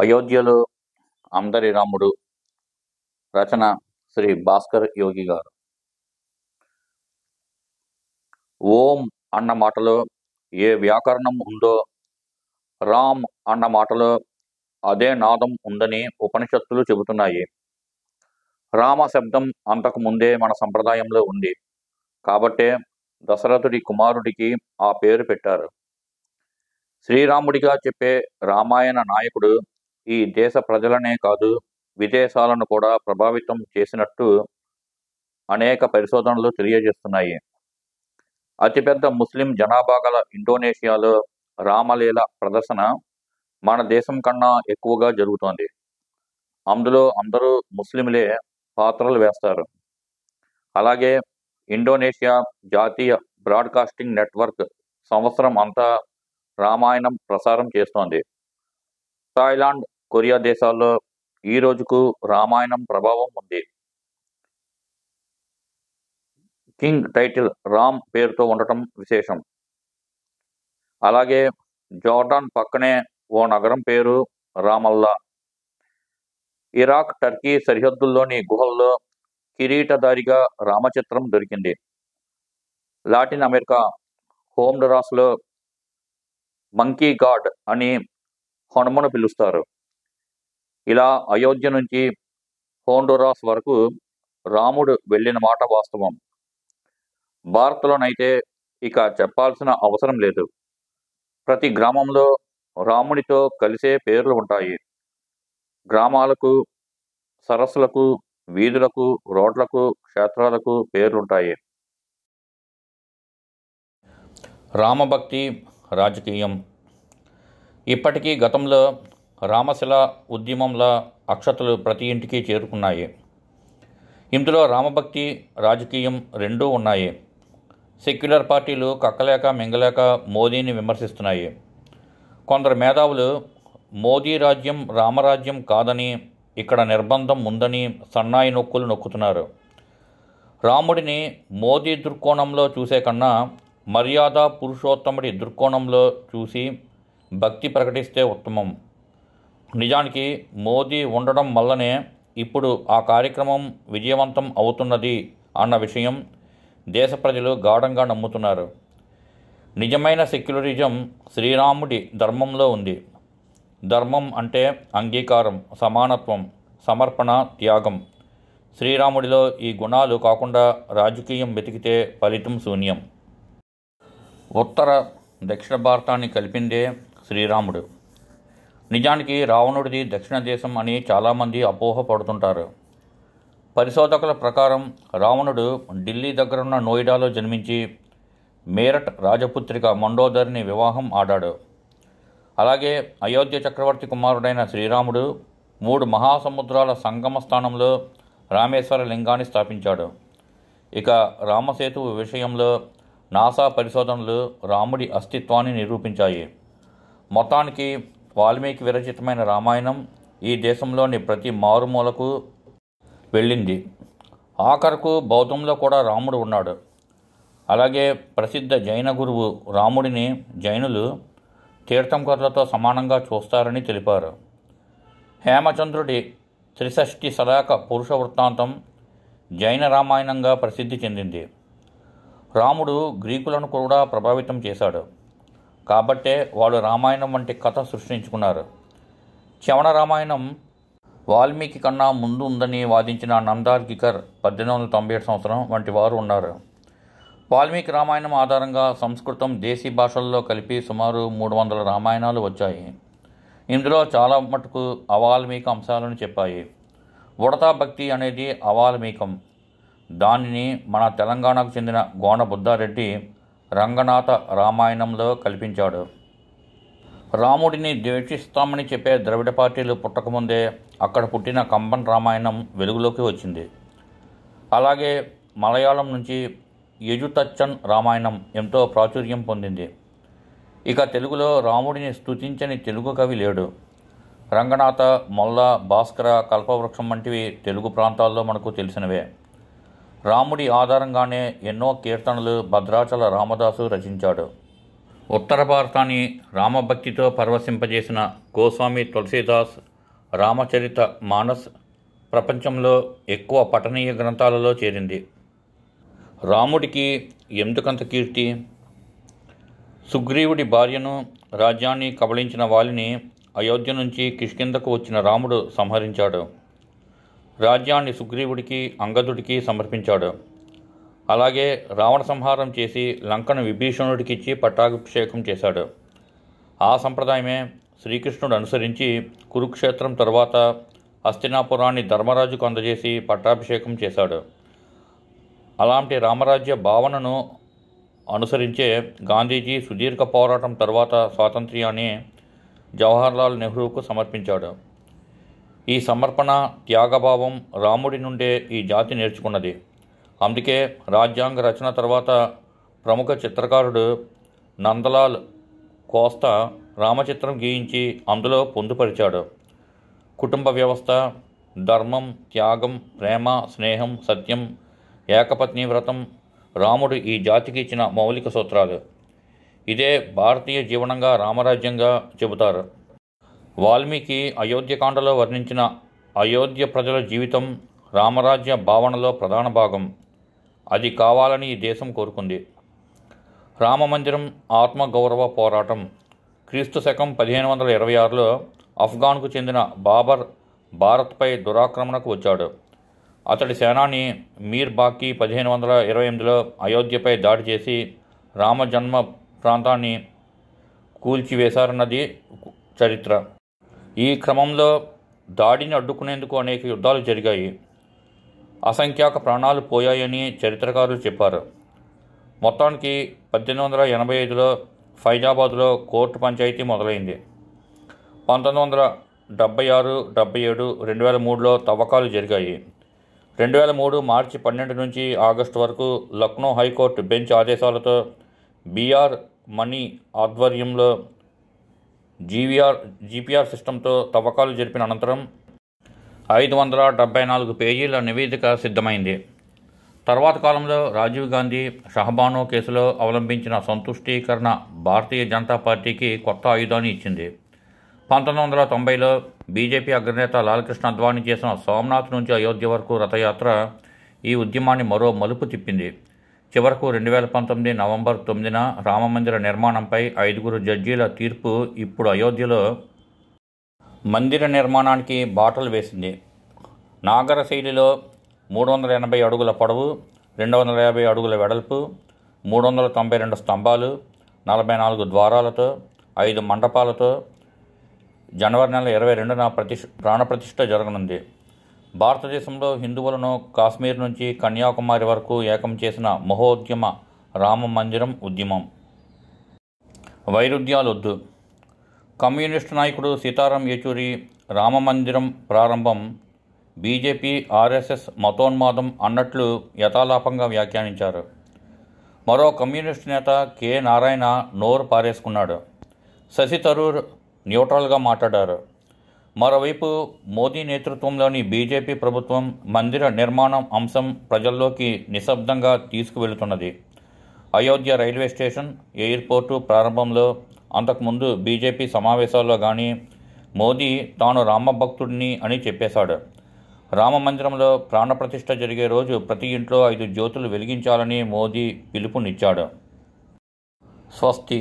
అయోధ్యలో అందరి రాముడు. రచన శ్రీ భాస్కర్ యోగి గారు. ఓం అన్న మాటలో ఏ వ్యాకరణం ఉందో, రామ్ అన్న మాటలో అదే నాదం ఉందని ఉపనిషత్తులు చెబుతున్నాయి. రామ శబ్దం అంతకు ముందే మన సంప్రదాయంలో ఉంది. కాబట్టే దశరథుడి కుమారుడికి ఆ పేరు పెట్టారు. శ్రీరాముడిగా చెప్పే రామాయణ నాయకుడు ఈ దేశ ప్రజలనే కాదు, విదేశాలను కూడా ప్రభావితం చేసినట్టు అనేక పరిశోధనలు తెలియజేస్తున్నాయి. అతిపెద్ద ముస్లిం జనాభా గల ఇండోనేషియాలో రామలీల ప్రదర్శన మన దేశం కన్నా ఎక్కువగా జరుగుతోంది. అందులో అందరూ ముస్లింలే పాత్రలు వేస్తారు. అలాగే ఇండోనేషియా జాతీయ బ్రాడ్కాస్టింగ్ నెట్వర్క్ సంవత్సరం అంతా రామాయణం ప్రసారం చేస్తోంది. థాయిలాండ్, కొరియా దేశాల్లో ఈ రోజుకు రామాయణం ప్రభావం ఉంది. కింగ్ టైటిల్ రామ్ పేరుతో ఉండటం విశేషం. అలాగే జోర్డాన్ పక్కనే ఓ నగరం పేరు రామల్లా. ఇరాక్, టర్కీ సరిహద్దుల్లోని గుహల్లో కిరీటధారిగా రామచిత్రం దొరికింది. లాటిన్ అమెరికా హోండురాస్లో మంకీ గాడ్ అని హనుమను పిలుస్తారు. ఇలా అయోధ్య నుంచి హోండురాస్ వరకు రాముడు వెళ్ళిన మాట వాస్తవం. భారత్లోనైతే ఇక చెప్పాల్సిన అవసరం లేదు. ప్రతి గ్రామంలో రాముడితో కలిసే పేర్లు ఉంటాయి. గ్రామాలకు, సరస్సులకు, వీధులకు, రోడ్లకు, క్షేత్రాలకు పేర్లుంటాయి. రామభక్తి రాజకీయం. ఇప్పటికీ గతంలో రామశిల ఉద్యమంలా అక్షతలు ప్రతి ఇంటికి చేరుకున్నాయి. ఇందులో రామభక్తి, రాజకీయం రెండూ ఉన్నాయి. సెక్యులర్ పార్టీలు కక్కలేక మింగలేక మోదీని విమర్శిస్తున్నాయి. కొందరు మేధావులు మోదీ రాజ్యం రామరాజ్యం కాదని, ఇక్కడ నిర్బంధం ఉందని సన్నాయి నొక్కులు నొక్కుతున్నారు. రాముడిని మోదీ దృక్కోణంలో చూసే కన్నా మర్యాద పురుషోత్తముడి దృక్కోణంలో చూసి భక్తి ప్రకటిస్తే ఉత్తమం. నిజానికి మోదీ ఉండడం వల్లనే ఇప్పుడు ఆ కార్యక్రమం విజయవంతం అవుతున్నది అన్న విషయం దేశ ప్రజలు గాఢంగా నమ్ముతున్నారు. నిజమైన సెక్యులరిజం శ్రీరాముడి ధర్మంలో ఉంది. ధర్మం అంటే అంగీకారం, సమానత్వం, సమర్పణ, త్యాగం. శ్రీరాముడిలో ఈ గుణాలు కాకుండా రాజకీయం వెతికితే ఫలితం శూన్యం. ఉత్తర దక్షిణ భారతాన్ని కలిపిందే శ్రీరాముడు. నిజానికి రావణుడిది దక్షిణ దేశం అని చాలామంది అపోహ పడుతుంటారు. పరిశోధకుల ప్రకారం రావణుడు ఢిల్లీ దగ్గరున్న నోయిడాలో జన్మించి మేరట్ రాజపుత్రిక మండోదరిని వివాహం ఆడాడు. అలాగే అయోధ్య చక్రవర్తి కుమారుడైన శ్రీరాముడు 3 మహాసముద్రాల సంగమ స్థానంలో రామేశ్వర లింగాన్ని స్థాపించాడు. ఇక రామసేతువు విషయంలో నాసా పరిశోధనలు రాముడి అస్తిత్వాన్ని నిరూపించాయి. మొత్తానికి వాల్మీకి విరచితమైన రామాయణం ఈ దేశంలోని ప్రతి మారుమూలకు వెళ్ళింది. ఆఖరకు బౌద్ధంలో కూడా రాముడు ఉన్నాడు. అలాగే ప్రసిద్ధ జైన గురువు రాముడిని జైనులు తీర్థంకరులతో సమానంగా చూస్తారని తెలిపారు. హేమచంద్రుడి త్రిషష్టి శలాక పురుష వృత్తాంతం జైన రామాయణంగా ప్రసిద్ధి చెందింది. రాముడు గ్రీకులను కూడా ప్రభావితం చేశాడు. కాబట్టే వాళ్ళు రామాయణం వంటి కథ సృష్టించుకున్నారు. చవణ రామాయణం వాల్మీకి కన్నా ముందు ఉందని వాదించిన నందార్గికర్ 1897 సంవత్సరం వంటి వారు ఉన్నారు. వాల్మీకి రామాయణం ఆధారంగా సంస్కృతం, దేశీ భాషల్లో కలిపి సుమారు 300 రామాయణాలు వచ్చాయి. ఇందులో చాలా మటుకు అవాల్మీక అంశాలను చెప్పాయి. ఉడతా భక్తి అనేది అవాల్మీకం. దానిని మన తెలంగాణకు చెందిన గోన బుద్ధారెడ్డి రంగనాథ రామాయణంలో కల్పించాడు. రాముడిని ద్వేషిస్తామని చెప్పే ద్రవిడ పార్టీలు పుట్టకముందే అక్కడ పుట్టిన కంబన్ రామాయణం వెలుగులోకి వచ్చింది. అలాగే మలయాళం నుంచి ఎజుతచ్చన్ రామాయణం ఎంతో ప్రాచుర్యం పొందింది. ఇక తెలుగులో రాముడిని స్తుతించని తెలుగు కవి లేడు. రంగనాథ, మొల్ల, భాస్కర, కల్పవృక్షం వంటివి తెలుగు ప్రాంతాల్లో మనకు తెలిసినవే. రాముడి ఆధారంగానే ఎన్నో కీర్తనలు భద్రాచల రామదాసు రచించాడు. ఉత్తర భారతాన్ని రామభక్తితో పరవశింపజేసిన గోస్వామి తులసీదాస్ రామచరిత మానస్ ప్రపంచంలో ఎక్కువ పఠనీయ గ్రంథాలలో చేరింది. రాముడికి ఎందుకంత కీర్తి? సుగ్రీవుడి భార్యను, రాజ్యాన్ని కబళించిన వాలిని అయోధ్య నుంచి కిష్కింధకు వచ్చిన రాముడు సంహరించాడు. రాజ్యాన్ని సుగ్రీవుడికి, అంగదుడికి సమర్పించాడు. అలాగే రావణ సంహారం చేసి లంకను విభీషణుడికిచ్చి పట్టాభిషేకం చేశాడు. ఆ సంప్రదాయమే శ్రీకృష్ణుడు అనుసరించి కురుక్షేత్రం తరువాత హస్తినాపురాన్ని ధర్మరాజుకు అందజేసి పట్టాభిషేకం చేశాడు. అలాంటి రామరాజ్య భావనను అనుసరించే గాంధీజీ సుదీర్ఘ పోరాటం తర్వాత స్వాతంత్ర్యాన్ని జవహర్లాల్ నెహ్రూకు సమర్పించాడు. ఈ సమర్పణ, త్యాగభావం రాముడి నుండే ఈ జాతి నేర్చుకున్నది. అందుకే రాజ్యాంగ రచన తర్వాత ప్రముఖ చిత్రకారుడు నందలాల్ కోస్తా రామచిత్రం గీయించి అందులో పొందుపరిచాడు. కుటుంబ వ్యవస్థ, ధర్మం, త్యాగం, ప్రేమ, స్నేహం, సత్యం, ఏకపత్ని వ్రతం రాముడు ఈ జాతికి ఇచ్చిన మౌలిక సూత్రాలు. ఇదే భారతీయ జీవనంగా, రామరాజ్యంగా చెబుతారు. వాల్మీకి అయోధ్యకాండలో వర్ణించిన అయోధ్య ప్రజల జీవితం రామరాజ్య భావనలో ప్రధాన భాగం. అది కావాలని ఈ దేశం కోరుకుంది. రామమందిరం ఆత్మగౌరవ పోరాటం. క్రీస్తు శకం 1526లో ఆఫ్ఘాన్కు చెందిన బాబర్ భారత్పై దురాక్రమణకు వచ్చాడు. అతడి సేనాని మీర్ బాకీ 1528లో అయోధ్యపై దాడి చేసి రామజన్మ ప్రాంతాన్ని కూల్చివేశారన్నది చరిత్ర. ఈ క్రమంలో దాడిని అడ్డుకునేందుకు అనేక యుద్ధాలు జరిగాయి. అసంఖ్యాక ప్రాణాలు పోయాయని చరిత్రకారులు చెప్పారు. మొత్తానికి 1885లో ఫైజాబాద్లో కోర్టు పంచాయతీ మొదలైంది. 1976, 77, 2003లో తవ్వకాలు జరిగాయి. 2003 మార్చి 12 నుంచి ఆగస్టు వరకు లక్నో హైకోర్టు బెంచ్ ఆదేశాలతో బీఆర్ మనీ ఆధ్వర్యంలో జీపీఆర్ సిస్టంతో తవ్వకాలు జరిపిన అనంతరం 574 పేజీల నివేదిక సిద్ధమైంది. తర్వాత కాలంలో రాజీవ్ గాంధీ, షహబానో కేసులో అవలంబించిన సంతుష్టీకరణ భారతీయ జనతా పార్టీకి కొత్త ఆయుధాన్ని ఇచ్చింది. 1990లో బీజేపీ అగ్రనేత లాల్కృష్ణ అద్వానీ చేసిన సోమనాథ్ నుంచి అయోధ్య వరకు రథయాత్ర ఈ ఉద్యమాన్ని మరో మలుపు తిప్పింది. చివరకు 2019 నవంబర్ 9న రామమందిర నిర్మాణంపై 5 జడ్జీల తీర్పు ఇప్పుడు అయోధ్యలో మందిర నిర్మాణానికి బాటలు వేసింది. నాగర శైలిలో 380 అడుగుల పొడవు, 250 అడుగుల వెడల్పు, 392 స్తంభాలు, 44 ద్వారాలతో, 5 మండపాలతో జనవరి నెల 22న ప్రాణప్రతిష్ఠ జరగనుంది. భారతదేశంలో హిందువులను కాశ్మీర్ నుంచి కన్యాకుమారి వరకు ఏకం చేసిన మహోద్యమ రామ మందిరం ఉద్యమం. వైరుధ్యాలొద్దు. కమ్యూనిస్టు నాయకుడు సీతారాం యేచూరి రామమందిరం ప్రారంభం బీజేపీ, ఆర్ఎస్ఎస్ మతోన్మాదం అన్నట్లు యథాలాపంగా వ్యాఖ్యానించారు. మరో కమ్యూనిస్టు నేత కె నారాయణ నోరు పారేసుకున్నాడు. శశి థరూర్ న్యూట్రల్గా మాట్లాడారు. మరోవైపు మోదీ నేతృత్వంలోని బీజేపీ ప్రభుత్వం మందిర నిర్మాణం అంశం ప్రజల్లోకి నిశ్శబ్దంగా తీసుకువెళుతున్నది. అయోధ్య రైల్వే స్టేషన్, ఎయిర్పోర్టు ప్రారంభంలో, అంతకుముందు బీజేపీ సమావేశాల్లో కానీ మోదీ తాను రామభక్తుడిని అని చెప్పేశాడు. రామమందిరంలో ప్రాణప్రతిష్ఠ జరిగే రోజు ప్రతి ఇంట్లో 5 జ్యోతులు వెలిగించాలని మోదీ పిలుపునిచ్చాడు. స్వస్తి.